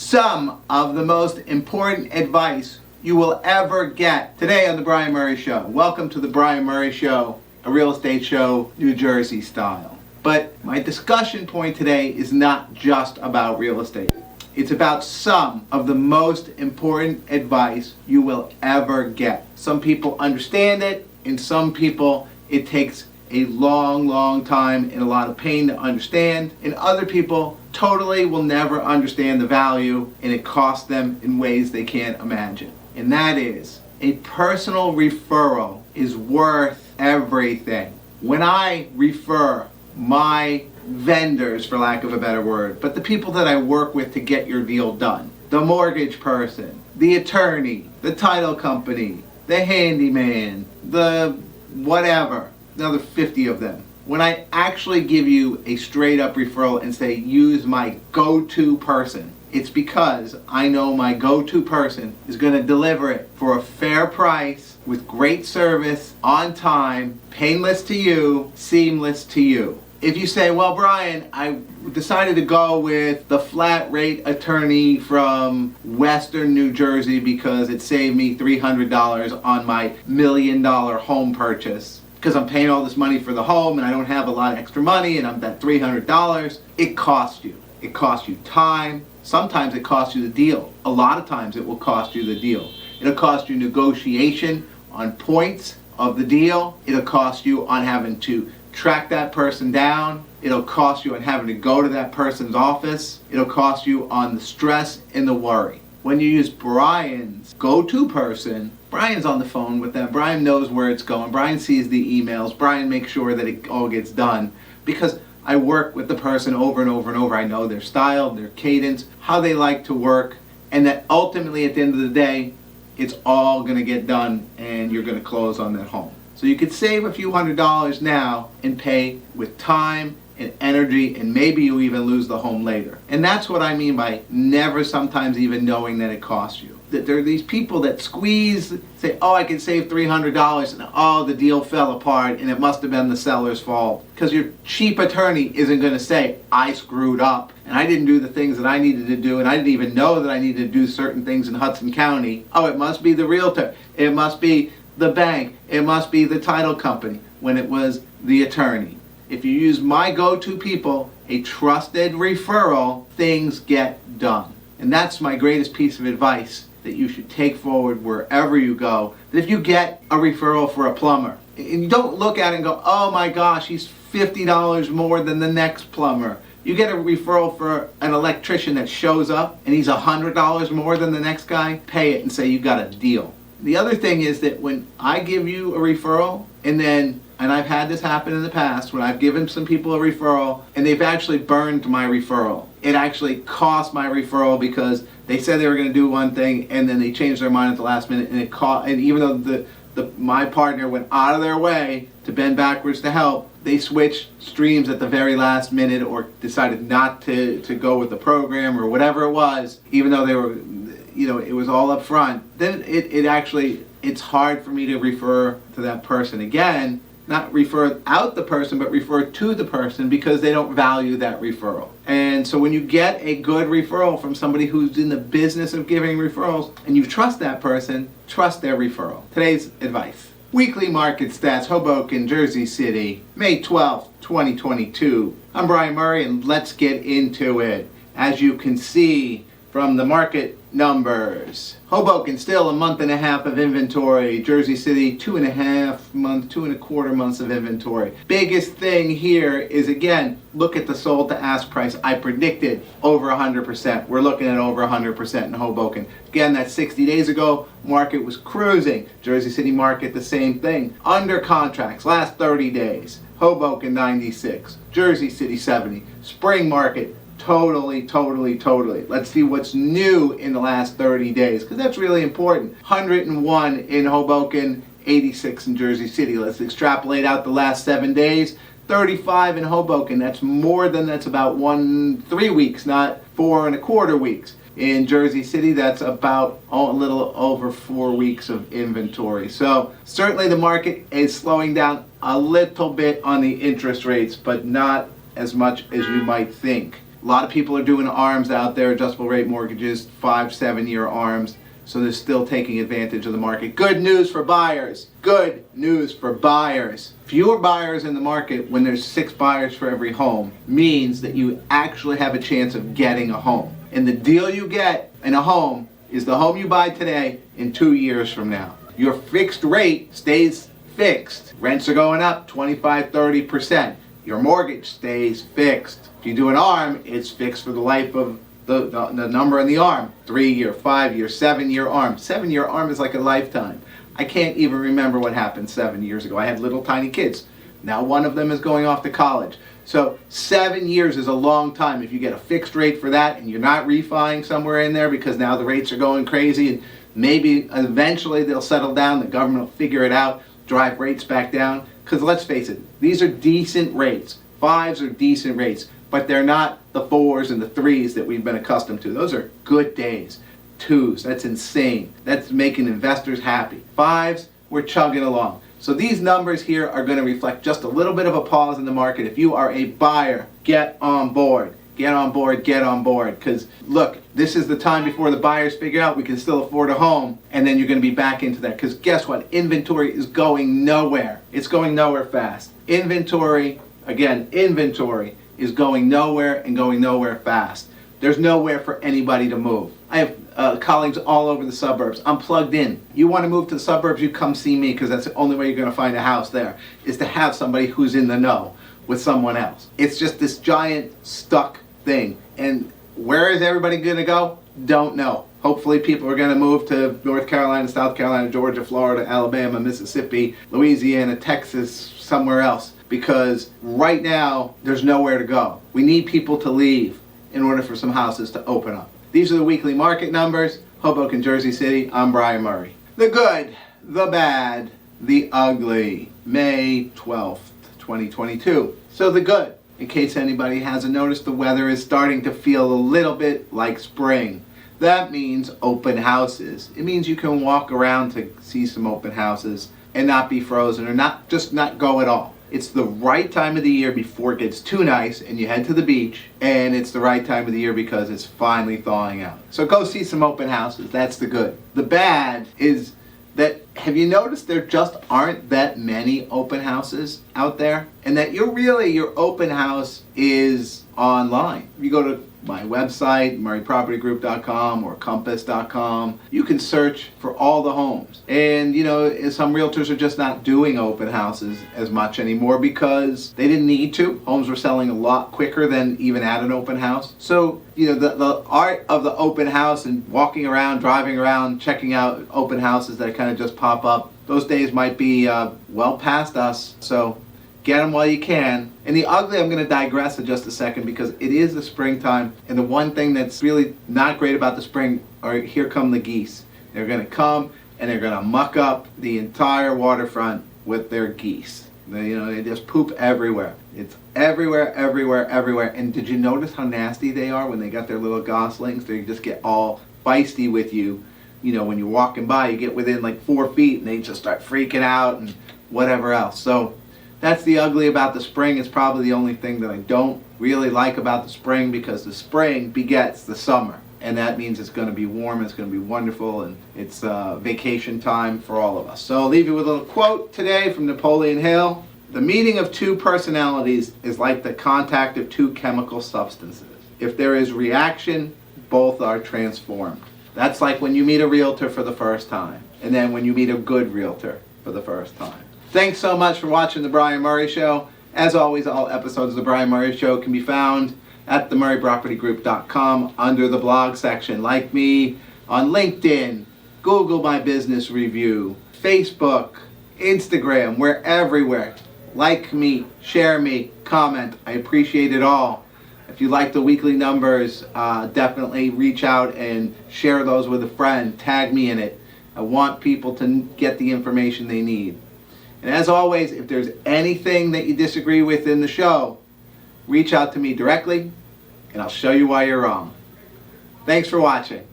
some of the most important advice you will ever get today on The Brian Murray Show. Welcome to The Brian Murray Show, a real estate show, New Jersey style. But my discussion point today is not just about real estate. It's about some of the most important advice you will ever get. Some people understand it, and some people it takes a long time and a lot of pain to understand, and other people totally will never understand the value, and it costs them in ways they can't imagine. And that is, a personal referral is worth everything. When I refer my vendors, for lack of a better word, but the people that I work with to get your deal done, the mortgage person, the attorney, the title company, the handyman, the whatever, another 50 of them. When I actually give you a straight up referral and say use my go-to person, it's because I know my go-to person is going to deliver it for a fair price, with great service, on time, painless to you, seamless to you. If you say, well, Brian, I decided to go with the flat rate attorney from Western New Jersey because it saved me $300 on my $1 million home purchase, because I'm paying all this money for the home and I don't have a lot of extra money and I'm that $300, it costs you. It costs you time. Sometimes it costs you the deal. A lot of times it will cost you the deal. It'll cost you negotiation on points of the deal. It'll cost you on having to track that person down. It'll cost you on having to go to that person's office. It'll cost you on the stress and the worry. When you use Brian's go-to person, Brian's on the phone with them. Brian knows where it's going. Brian sees the emails. Brian makes sure that it all gets done, because I work with the person over and over and over. I know their style, their cadence, how they like to work, and that ultimately at the end of the day, it's all going to get done and you're going to close on that home. So you could save a few $100s now and pay with time and energy, and maybe you even lose the home later. And that's what I mean by never sometimes even knowing that it costs you. That there are these people that squeeze, say, oh, I can save $300, and oh, the deal fell apart and it must have been the seller's fault. Because your cheap attorney isn't going to say, I screwed up and I didn't do the things that I needed to do, and I didn't even know that I needed to do certain things in Hudson County. Oh, it must be the realtor. It must be the bank. It must be the title company, when it was the attorney. If you use my go-to people, a trusted referral, things get done. And that's my greatest piece of advice that you should take forward wherever you go. That if you get a referral for a plumber, and you don't look at it and go, oh my gosh, he's $50 more than the next plumber. You get a referral for an electrician that shows up and he's $100 more than the next guy, pay it and say you got a deal. The other thing is that when I give you a referral, and I've had this happen in the past, when I've given some people a referral and they've actually burned my referral. It actually cost my referral because they said they were going to do one thing and then they changed their mind at the last minute, and even though my partner went out of their way to bend backwards to help, they switched streams at the very last minute or decided not to go with the program or whatever it was, even though they were, it was all up front. Then it's hard for me to refer to that person again. Not refer out the person, but refer to the person, because they don't value that referral. And so when you get a good referral from somebody who's in the business of giving referrals, and you trust that person, trust their referral. Today's advice. Weekly market stats, Hoboken, Jersey City, May 12th, 2022. I'm Brian Murray, and let's get into it. As you can see from the market numbers, Hoboken still a month and a half of inventory. Jersey City 2.25 months of inventory. Biggest thing here is, again, look at the sold to ask price. I predicted over 100%. We're looking at over 100% in Hoboken. Again, that's 60 days ago. Market was cruising. Jersey City market, the same thing. Under contracts, last 30 days. Hoboken 96, Jersey City 70. Spring market, totally. Let's see what's new in the last 30 days, because that's really important. 101 in Hoboken, 86 in Jersey City. Let's extrapolate out the last 7 days. 35 in Hoboken. That's about 3 weeks, not 4.25 weeks. In Jersey City, that's about a little over 4 weeks of inventory. So certainly the market is slowing down a little bit on the interest rates, but not as much as you might think. A lot of people are doing ARMs out there, adjustable rate mortgages, 5-7 year ARMs. So they're still taking advantage of the market. Good news for buyers. Good news for buyers. Fewer buyers in the market when there's 6 buyers for every home means that you actually have a chance of getting a home. And the deal you get in a home is the home you buy today in 2 years from now. Your fixed rate stays fixed. Rents are going up 25-30%. Your mortgage stays fixed. If you do an ARM, it's fixed for the life of the number in the ARM. 3-year, 5-year, 7-year ARM. 7-year ARM is like a lifetime. I can't even remember what happened 7 years ago. I had little tiny kids. Now one of them is going off to college. So 7 years is a long time. If you get a fixed rate for that and you're not refining somewhere in there because now the rates are going crazy and maybe eventually they'll settle down, the government will figure it out, drive rates back down. Because let's face it, these are decent rates. 5s are decent rates, but they're not the 4s and the 3s that we've been accustomed to. Those are good days. 2s, that's insane. That's making investors happy. 5s, we're chugging along. So these numbers here are going to reflect just a little bit of a pause in the market. If you are a buyer, get on board. Get on board, get on board. Because look, this is the time before the buyers figure out we can still afford a home, and then you're going to be back into that. Because guess what? Inventory is going nowhere. It's going nowhere fast. Inventory is going nowhere and going nowhere fast. There's nowhere for anybody to move. I have colleagues all over the suburbs. I'm plugged in. You want to move to the suburbs, you come see me, because that's the only way you're going to find a house there, is to have somebody who's in the know with someone else. It's just this giant stuck thing. And where is everybody going to go? Don't know. Hopefully people are going to move to North Carolina, South Carolina, Georgia, Florida, Alabama, Mississippi, Louisiana, Texas, somewhere else. Because right now, there's nowhere to go. We need people to leave in order for some houses to open up. These are the weekly market numbers. Hoboken, Jersey City. I'm Brian Murray. The good, the bad, the ugly. May 12th, 2022. So the good, in case anybody hasn't noticed, the weather is starting to feel a little bit like spring. That means open houses. It means you can walk around to see some open houses and not be frozen, or not go at all. It's the right time of the year before it gets too nice and you head to the beach, and it's the right time of the year because it's finally thawing out. So go see some open houses. That's the good. The bad is that, have you noticed there just aren't that many open houses out there? And that your open house is online. If you go to my website, murraypropertygroup.com or compass.com, you can search for all the homes. And some realtors are just not doing open houses as much anymore because they didn't need to. Homes were selling a lot quicker than even at an open house. So the art of the open house and walking around, driving around, checking out open houses that kind of just pop up, those days might be well past us. So get them while you can. And the ugly, I'm going to digress in just a second because it is the springtime, and the one thing that's really not great about the spring are, here come the geese. They're going to come and they're going to muck up the entire waterfront with their geese. They just poop everywhere. It's everywhere, everywhere, everywhere. And did you notice how nasty they are when they got their little goslings? They just get all feisty with you. When you're walking by, you get within like 4 feet and they just start freaking out and whatever else. So that's the ugly about the spring. It's probably the only thing that I don't really like about the spring, because the spring begets the summer. And that means it's going to be warm, it's going to be wonderful, and it's vacation time for all of us. So I'll leave you with a little quote today from Napoleon Hill. The meeting of two personalities is like the contact of two chemical substances. If there is reaction, both are transformed. That's like when you meet a realtor for the first time, and then when you meet a good realtor for the first time. Thanks so much for watching The Brian Murray Show. As always, all episodes of The Brian Murray Show can be found at themurraypropertygroup.com under the blog section. Like me on LinkedIn, Google My Business Review, Facebook, Instagram. We're everywhere. Like me, share me, comment. I appreciate it all. If you like the weekly numbers, definitely reach out and share those with a friend. Tag me in it. I want people to get the information they need. And as always, if there's anything that you disagree with in the show, reach out to me directly and I'll show you why you're wrong. Thanks for watching.